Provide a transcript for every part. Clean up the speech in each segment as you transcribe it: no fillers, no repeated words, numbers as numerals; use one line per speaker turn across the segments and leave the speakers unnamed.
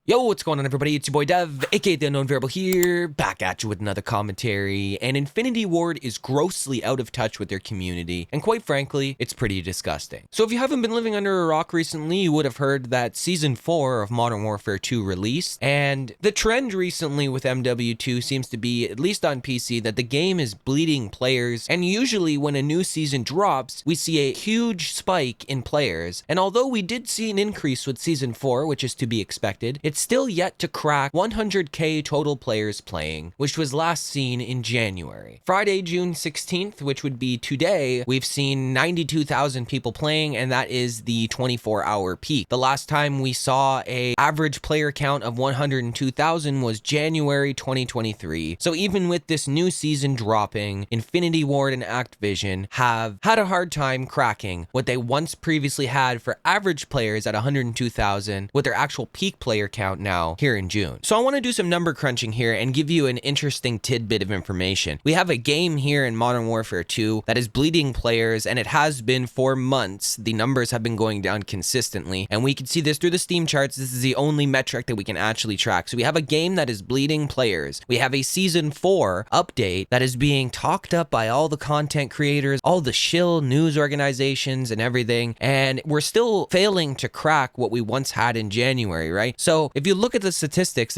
Yo, what's going on, everybody? It's your boy Dev, aka the Unknown Variable here, back at you with another commentary. And Infinity Ward is grossly out of touch with their community, and quite frankly, it's pretty disgusting. So if you haven't been living under a rock recently, you would have heard that Season 4 of Modern Warfare 2 released, and the trend recently with MW2 seems to be, at least on PC, that the game is bleeding players, and usually when a new season drops, we see a huge spike in players. And although we did see an increase with Season 4, which is to be expected, it's still yet to crack 100k total players playing, which was last seen in January. Friday, June 16th, which would be today, we've seen 92,000 people playing, and that is the 24-hour peak. The last time we saw a average player count of 102,000 was January 2023. So even with this new season dropping, Infinity Ward and Activision have had a hard time cracking what they once previously had for average players at 102,000 with their actual peak player count now here in June. So I want to do some number crunching here and give you an interesting tidbit of information. We have a game here in Modern Warfare 2 that is bleeding players, and it has been for months. The numbers have been going down consistently, and we can see this through the Steam charts. This is the only metric that we can actually track. So we have a game that is bleeding players. We have a Season 4 update that is being talked up by all the content creators, all the shill news organizations and everything, and we're still failing to crack what we once had in January, right? So if you look at the statistics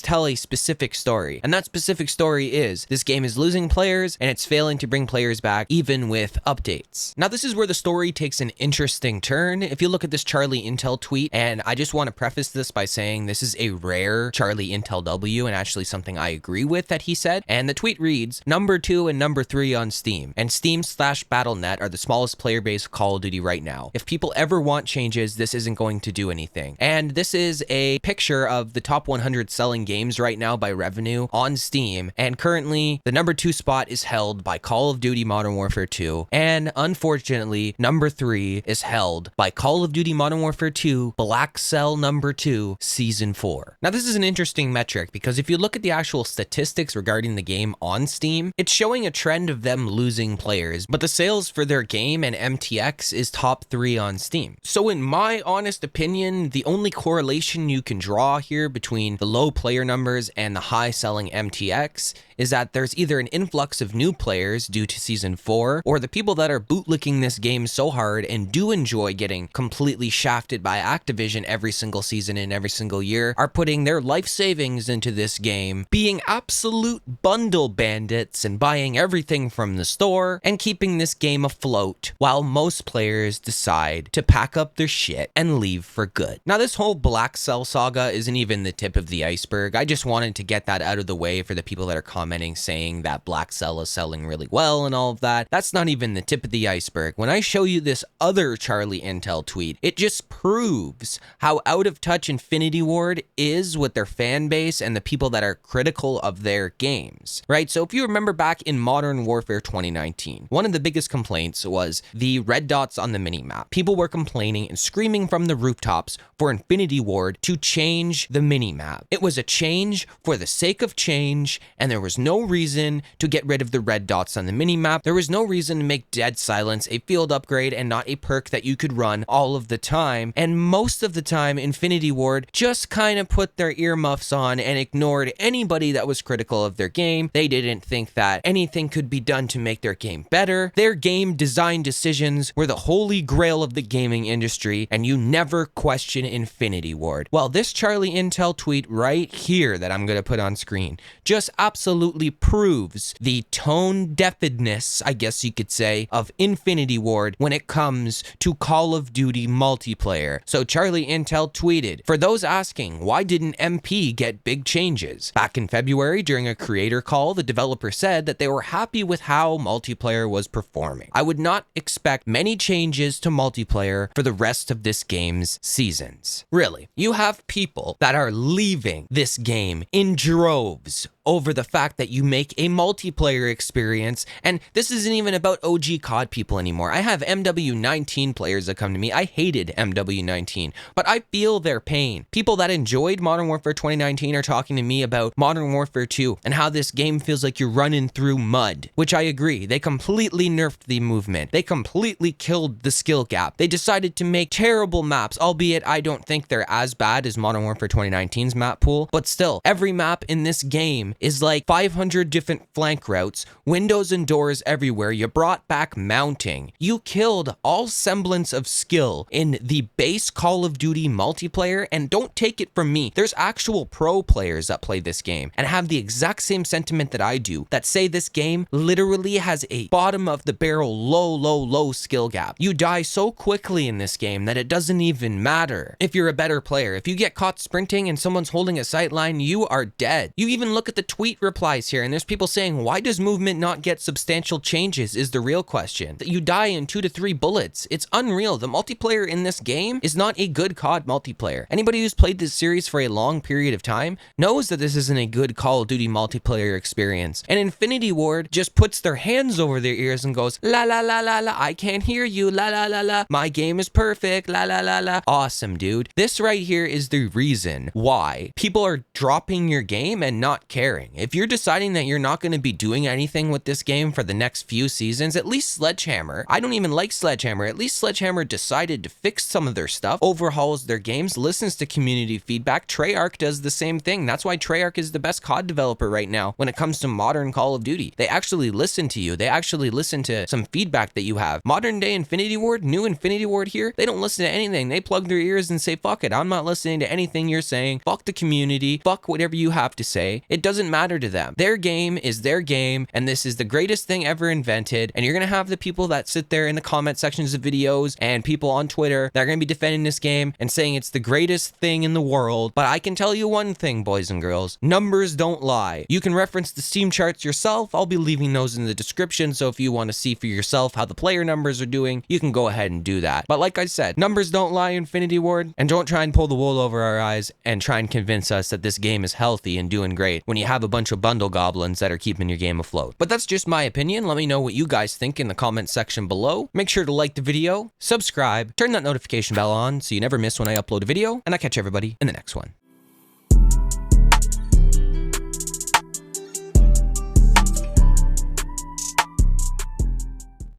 tell a specific story, and that specific story is this game is losing players and it's failing to bring players back even with updates. Now this is where the story takes an interesting turn. If you look at this Charlie Intel tweet, and I just want to preface this by saying this is a rare Charlie Intel W and actually something I agree with that he said, and the tweet reads, number 2 and number 3 on Steam, and Steam/Battle.net are the smallest player base of Call of Duty right now. If people ever want changes, this isn't going to do anything. And this is a picture of the top 100 selling games right now by revenue on Steam, and currently the number 2 spot is held by Call of Duty Modern Warfare 2, and unfortunately number 3 is held by Call of Duty Modern Warfare 2 Black Cell number 2 Season 4. Now this is an interesting metric because if you look at the actual statistics regarding the game on Steam, it's showing a trend of them losing players, but the sales for their game and MTX is top 3 on Steam. So in my honest opinion, the only correlation you can draw here between the low player numbers and the high selling MTX is that there's either an influx of new players due to Season 4, or the people that are bootlicking this game so hard and do enjoy getting completely shafted by Activision every single season and every single year are putting their life savings into this game, being absolute bundle bandits and buying everything from the store and keeping this game afloat while most players decide to pack up their shit and leave for good. Now this whole Black Cell saga isn't even the tip of the iceberg. I just wanted to get that out of the way for the people that are commenting saying that Black Cell is selling really well and all of that. That's not even the tip of the iceberg. When I show you this other Charlie Intel tweet, it just proves how out of touch Infinity Ward is with their fan base and the people that are critical of their games, right? So if you remember back in Modern Warfare 2019, one of the biggest complaints was the red dots on the minimap. People were complaining and screaming from the rooftops for Infinity Ward to change the minimap. It was a change for the sake of change, and there was no reason to get rid of the red dots on the minimap. There was no reason to make Dead Silence a field upgrade and not a perk that you could run all of the time. And most of the time, Infinity Ward just kind of put their earmuffs on and ignored anybody that was critical of their game. They didn't think that anything could be done to make their game better. Their game design decisions were the holy grail of the gaming industry, and you never question Infinity Ward. Well, this Charlie Intel tweet right here that I'm going to put on screen just absolutely proves the tone deafness, I guess you could say, of Infinity Ward when it comes to Call of Duty multiplayer. So Charlie Intel tweeted, for those asking, why didn't MP get big changes? Back in February, during a creator call, the developer said that they were happy with how multiplayer was performing. I would not expect many changes to multiplayer for the rest of this game's seasons. Really, you have people that are leaving this game in droves over the fact that you make a multiplayer experience. And this isn't even about OG COD people anymore. I have MW19 players that come to me. I hated MW19, but I feel their pain. People that enjoyed Modern Warfare 2019 are talking to me about Modern Warfare 2 and how this game feels like you're running through mud, which I agree. They completely nerfed the movement. They completely killed the skill gap. They decided to make terrible maps, albeit I don't think they're as bad as Modern Warfare 2019's map pool, but still, every map in this game is like 500 different flank routes, windows and doors everywhere. You brought back mounting. You killed all semblance of skill in the base Call of Duty multiplayer, and don't take it from me. There's actual pro players that play this game and have the exact same sentiment that I do, that say this game literally has a bottom of the barrel low skill gap. You die so quickly in this game that it doesn't even matter if you're a better player. If you get caught sprinting and someone's holding a sight line, you are dead. You even look at the tweet replies here, and there's people saying, why does movement not get substantial changes is the real question. That you die in 2 to 3 bullets. It's unreal. The multiplayer in this game is not a good COD multiplayer. Anybody who's played this series for a long period of time knows that this isn't a good Call of Duty multiplayer experience. And Infinity Ward just puts their hands over their ears and goes, la la la la la, I can't hear you, la la la la, my game is perfect, la la la la. Awesome, dude. This right here is the reason why people are dropping your game and not caring. If you're deciding that you're not going to be doing anything with this game for the next few seasons, at least Sledgehammer, I don't even like Sledgehammer, at least Sledgehammer decided to fix some of their stuff, overhauls their games, listens to community feedback. Treyarch does the same thing. That's why Treyarch is the best COD developer right now when it comes to modern Call of Duty. They actually listen to you. They actually listen to some feedback that you have. Modern day Infinity Ward, new Infinity Ward here, they don't listen to anything. They plug their ears and say, fuck it, I'm not listening to anything you're saying. Fuck the community. Fuck whatever you have to say. It doesn't matter to them. Their game is their game, and this is the greatest thing ever invented. And you're gonna have the people that sit there in the comment sections of videos and people on Twitter that are gonna be defending this game and saying it's the greatest thing in the world. But I can tell you one thing, boys and girls, numbers don't lie. You can reference the Steam charts yourself. I'll be leaving those in the description, so if you want to see for yourself how the player numbers are doing, you can go ahead and do that. But like I said, numbers don't lie, Infinity Ward, and don't try and pull the wool over our eyes and try and convince us that this game is healthy and doing great when you have a bunch of bundle goblins that are keeping your game afloat. But that's just my opinion. Let me know what you guys think in the comment section below. Make sure to like the video, subscribe, turn that notification bell on so you never miss when I upload a video, and I'll catch everybody in the next one.